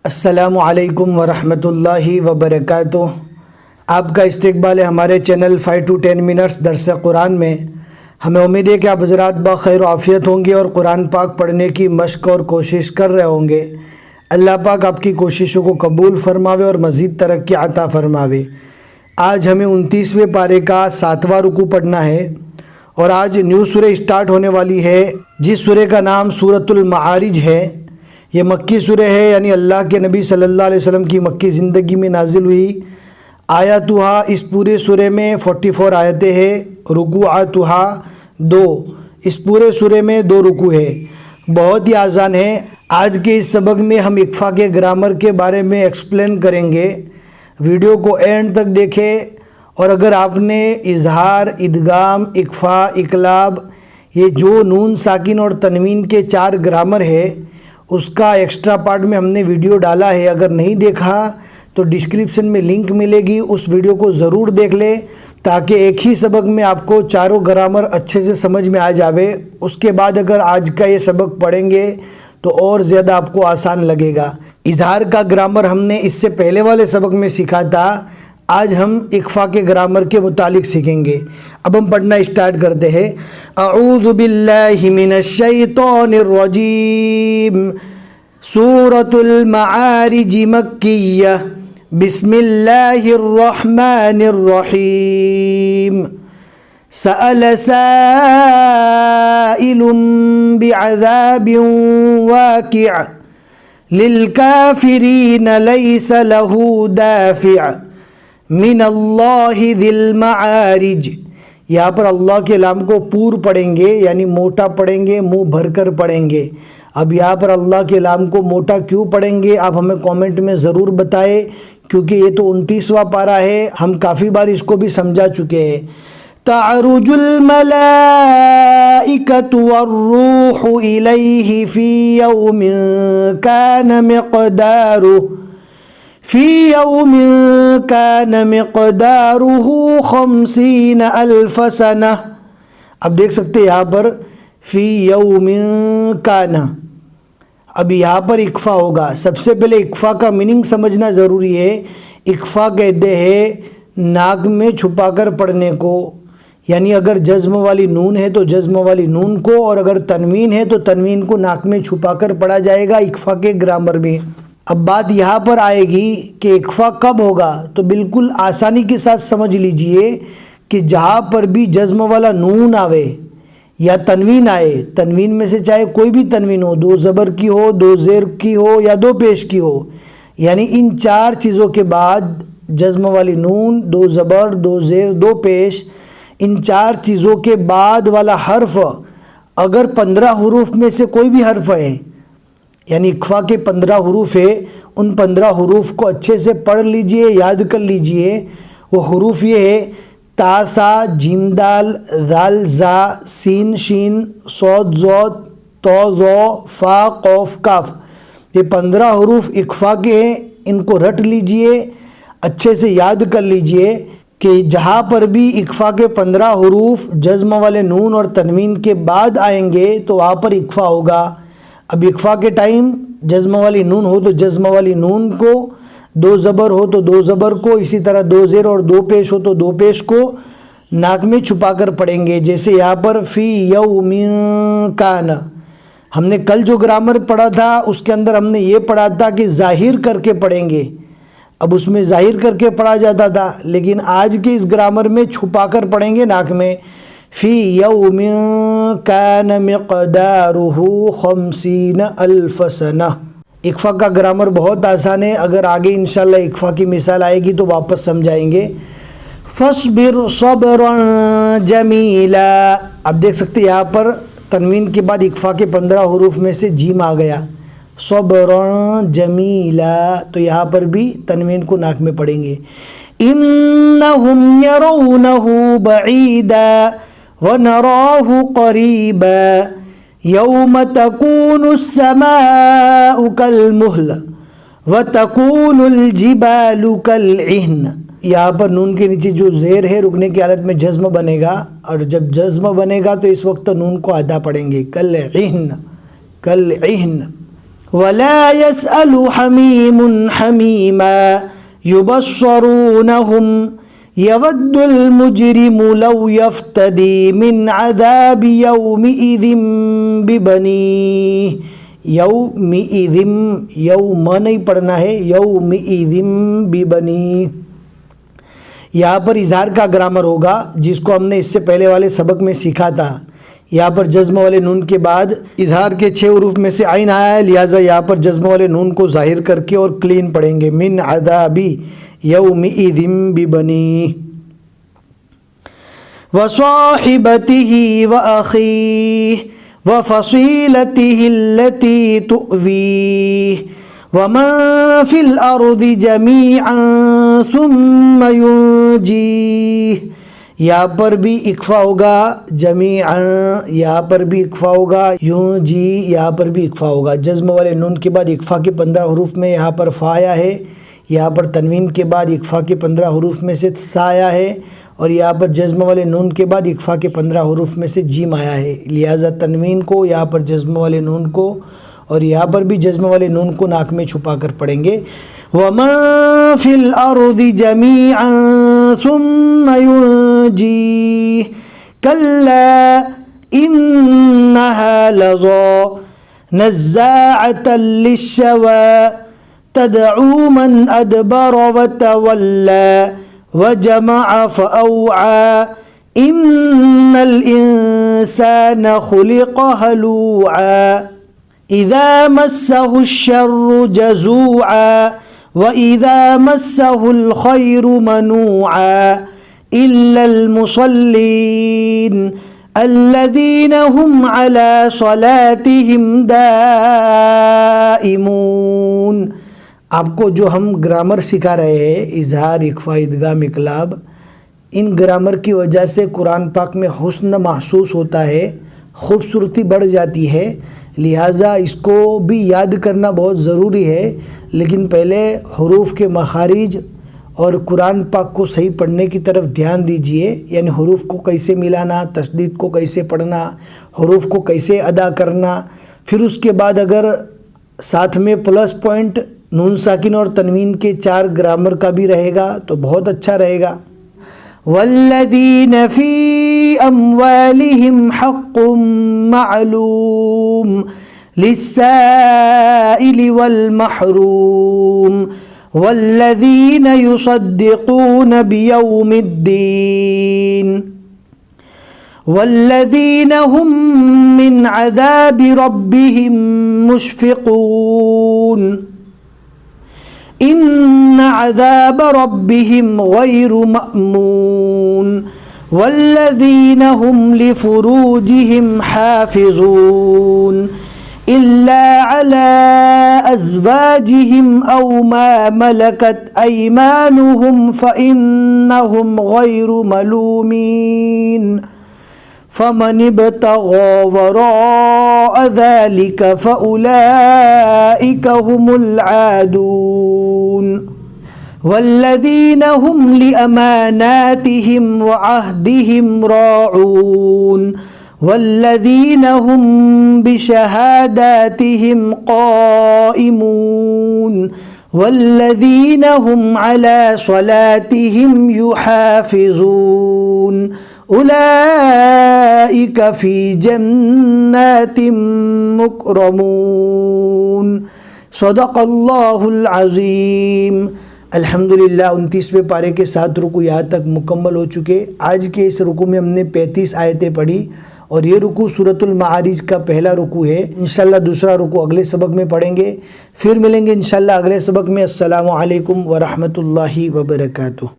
السلام علیکم ورحمۃ اللہ وبرکاتہ۔ آپ کا استقبال ہے ہمارے چینل 5 to 10 منٹس درس قرآن میں۔ ہمیں امید ہے کہ آپ حضرات بخیر و عافیت ہوں گے اور قرآن پاک پڑھنے کی مشق اور کوشش کر رہے ہوں گے۔ اللہ پاک آپ کی کوششوں کو قبول فرماوے اور مزید ترقی عطا فرماوے۔ آج ہمیں 29ویں پارے کا 7واں رکوع پڑھنا ہے اور آج نیو سورہ اسٹارٹ ہونے والی ہے جس سورہ کا نام سورۃ المعارج ہے۔ یہ مکی سورہ ہے، یعنی اللہ کے نبی صلی اللہ علیہ وسلم کی مکی زندگی میں نازل ہوئی۔ آیاتہا، اس پورے سورہ میں 44 آیتیں ہیں۔ رکوعاتہا 2، اس پورے سورہ میں 2 رکوع ہے، بہت ہی آسان ہے۔ آج کے اس سبق میں ہم اقفا کے گرامر کے بارے میں ایکسپلین کریں گے۔ ویڈیو کو اینڈ تک دیکھیں، اور اگر آپ نے اظہار، ادغام، اقفا، اقلاب، یہ جو نون ساکن اور تنوین کے 4 گرامر ہے اس کا ایکسٹرا پارٹ میں ہم نے ویڈیو ڈالا ہے۔ اگر نہیں دیکھا تو ڈسکرپشن میں لنک ملے گی، اس ویڈیو کو ضرور دیکھ لیں تاکہ ایک ہی سبق میں آپ کو 4 گرامر اچھے سے سمجھ میں آ جاوے۔ اس کے بعد اگر آج کا یہ سبق پڑھیں گے تو اور زیادہ آپ کو آسان لگے گا۔ اظہار کا گرامر ہم نے اس سے پہلے والے سبق میں سیکھا تھا، آج ہم اقفا کے گرامر کے متعلق سیکھیں گے۔ اب ہم پڑھنا اسٹارٹ کرتے ہیں۔ اعوذ باللہ من الشیطان الرجیم، سورۃ المعارج مکیہ، بسم اللہ الرحمن الرحیم۔ سأل سائل بعذاب واقع للکافرین لیس له دافع من اللہ ذی المعارج۔ یہاں پر اللہ کے لام کو پور پڑھیں گے، یعنی موٹا پڑھیں گے، منہ بھر کر پڑھیں گے۔ اب یہاں پر اللہ کے لام کو موٹا کیوں پڑھیں گے آپ ہمیں کامنٹ میں ضرور بتائیں، کیونکہ یہ تو 29واں پارہ ہے، ہم کافی بار اس کو بھی سمجھا چکے ہیں۔ تعرج الملائکۃ والروح الیہ فی یوم کان مقدارہ 50,000 سنہ۔ اب دیکھ سکتے یہاں پر فی یوم کان، اب یہاں پر اقفا ہوگا۔ سب سے پہلے اقفا کا میننگ سمجھنا ضروری ہے۔ اقفا کہتے ہیں ناک میں چھپا کر پڑھنے کو، یعنی اگر جزم والی نون ہے تو جزم والی نون کو، اور اگر تنوین ہے تو تنوین کو ناک میں چھپا کر پڑھا جائے گا اقفا کے گرامر میں۔ اب بات یہاں پر آئے گی کہ اقفا کب ہوگا، تو بالکل آسانی کے ساتھ سمجھ لیجئے کہ جہاں پر بھی جزم والا نون آوے یا تنوین آئے، تنوین میں سے چاہے کوئی بھی تنوین ہو، 2 زبر کی ہو، 2 زیر کی ہو یا 2 پیش کی ہو، یعنی ان 4 چیزوں کے بعد جزم والی نون، 2 زبر، 2 زیر، 2 پیش، ان 4 چیزوں کے بعد والا حرف اگر 15 حروف میں سے کوئی بھی حرف ہے، یعنی اقفا کے 15 حروف ہے، ان 15 حروف کو اچھے سے پڑھ لیجئے، یاد کر لیجئے۔ وہ حروف یہ ہے تا سا، جیم دال، ذال زا، سین شین، صاد ضاد، تو ظو، فا قوف کاف۔ یہ 15 حروف اقفا کے ہیں، ان کو رٹ لیجئے، اچھے سے یاد کر لیجئے کہ جہاں پر بھی اقفا کے 15 حروف جزم والے نون اور تنوین کے بعد آئیں گے تو وہاں پر اقفا ہوگا۔ اب اقفا کے ٹائم جزم والی نون ہو تو جزم والی نون کو، 2 زبر ہو تو 2 زبر کو، اسی طرح 2 زیر اور 2 پیش ہو تو 2 پیش کو ناک میں چھپا کر پڑھیں گے۔ جیسے یہاں پر فی یوم کان، ہم نے کل جو گرامر پڑھا تھا اس کے اندر ہم نے یہ پڑھا تھا کہ ظاہر کر کے پڑھیں گے، اب اس میں ظاہر کر کے پڑھا جاتا تھا، لیکن آج کے اس گرامر میں چھپا کر پڑھیں گے ناک میں۔ فی یوم کان مقدارہ 50,000 سنہ۔ اقفا کا گرامر بہت آسان ہے، اگر آگے انشاءاللہ اقفا کی مثال آئے گی تو واپس سمجھائیں گے۔ فاصبر صبرا جمیلا، اب دیکھ سکتے یہاں پر تنوین کے بعد اقفا کے 15 حروف میں سے جیم آ گیا، صبرا جمیلا، تو یہاں پر بھی تنوین کو ناک میں پڑھیں گے۔ انہم یرونہ بعیدا ونراہ قریبا یوم تکون السماء کالمہل وتکون الجبال کالعہن۔ یہاں پر نون کے نیچے جو زیر ہے رکنے کی حالت میں جزم بنے گا، اور جب جزم بنے گا تو اس وقت نون کو ادا پڑھیں گے، کالعہن کالعہن۔ ولا يسأل حميم حميما يبصرونهم يود المجرم لو يفتدي من عذاب يومئذ ببنيه. یومئذ، یوم نہیں پڑھنا ہے، یومئذ ببنیہ. یہاں پر اظہار کا گرامر ہوگا جس کو ہم نے اس سے پہلے والے سبق میں سیکھا تھا. یہاں پر جزم والے نون کے بعد اظہار کے 6 حروف میں سے عین آیا ہے، لہٰذا یہاں پر جزم والے نون کو ظاہر کر کے اور کلین پڑھیں گے. من عذاب یومئذ ببنیہ. وصاحبته وأخيه وفصيلته التي تؤويه ومن في الأرض جميعا ثم ينجيه. یہاں پر بھی اکفا ہوگا جمیعا، یہاں پر بھی اکفا ہوگا یونجی، یہاں پر بھی اکفا ہوگا. جزم والے نون کے بعد اکفا کے 15 حروف میں یہاں پر فا آیا ہے، یہاں پر تنوین کے بعد اکفا کے 15 حروف میں سے سا آیا ہے، اور یہاں پر جزم والے نون کے بعد اکفا کے 15 حروف میں سے جیم آیا ہے. لہٰذا تنوین کو یہاں پر جزم والے نون کو اور یہاں پر بھی جزم والے نون کو ناک میں چھپا کر پڑھیں گے. وَمَن فِي الْأَرْضِ جَمِيعًا ثُمَّ يُنْجِيهِ كَلَّا إِنَّهَا لَظَىٰ نَزَّاعَةً لِلشَّوَىٰ تَدْعُو مَنْ أَدْبَرَ وَتَوَلَّىٰ وَجَمَعَ فَأَوْعَىٰ إِنَّ الْإِنسَانَ خُلِقَ هَلُوعًا إِذَا مَسَّهُ الشَّرُّ جَزُوعًا وَإِذَا مَسَّهُ الْخَيْرُ مَنُوعًا إِلَّا الْمُصَلِّينَ الَّذِينَ هُمْ عَلَى صَلَاتِهِمْ دَائِمُونَ. آپ کو جو ہم گرامر سکھا رہے ہیں، اظہار، اخفا، ادغام، اقلاب، ان گرامر کی وجہ سے قرآن پاک میں حسن محسوس ہوتا ہے، خوبصورتی بڑھ جاتی ہے. لہٰذا اس کو بھی یاد کرنا بہت ضروری ہے، لیکن پہلے حروف کے مخارج اور قرآن پاک کو صحیح پڑھنے کی طرف دھیان دیجئے. یعنی حروف کو کیسے ملانا، تشدید کو کیسے پڑھنا، حروف کو کیسے ادا کرنا. پھر اس کے بعد اگر ساتھ میں پلس پوائنٹ نون ساکن اور تنوین کے 4 گرامر کا بھی رہے گا تو بہت اچھا رہے گا. والذین فی اموالہم حق معلوم للسائل والمحروم والذین یصدقون بیوم الدین والذین هم من عذاب ربهم مشفقون ان عذاب ربهم غیر مأمون والذین هم لفروجهم حافظون الا على ازواجهم او ما ملكت ایمانهم فإنهم غیر ملومین فمن ابتغى وراء ذلك فأولئك هم العادون والذين هم لأماناتهم وعهدهم راعون والذين هم بشهاداتهم قائمون والذين هم على صلاتهم يحافظون اولئک فی جنات مکرمون. صدق اللہ العظیم. الحمدللہ 29ویں پارے کے 7 رکوع یہاں تک مکمل ہو چکے. آج کے اس رکوع میں ہم نے 35 آیتیں پڑھی اور یہ رکوع سورۃ المعارج کا پہلا رکوع ہے. انشاءاللہ دوسرا رکوع اگلے سبق میں پڑھیں گے. پھر ملیں گے انشاءاللہ اگلے سبق میں. السلام علیکم ورحمۃ اللہ وبرکاتہ.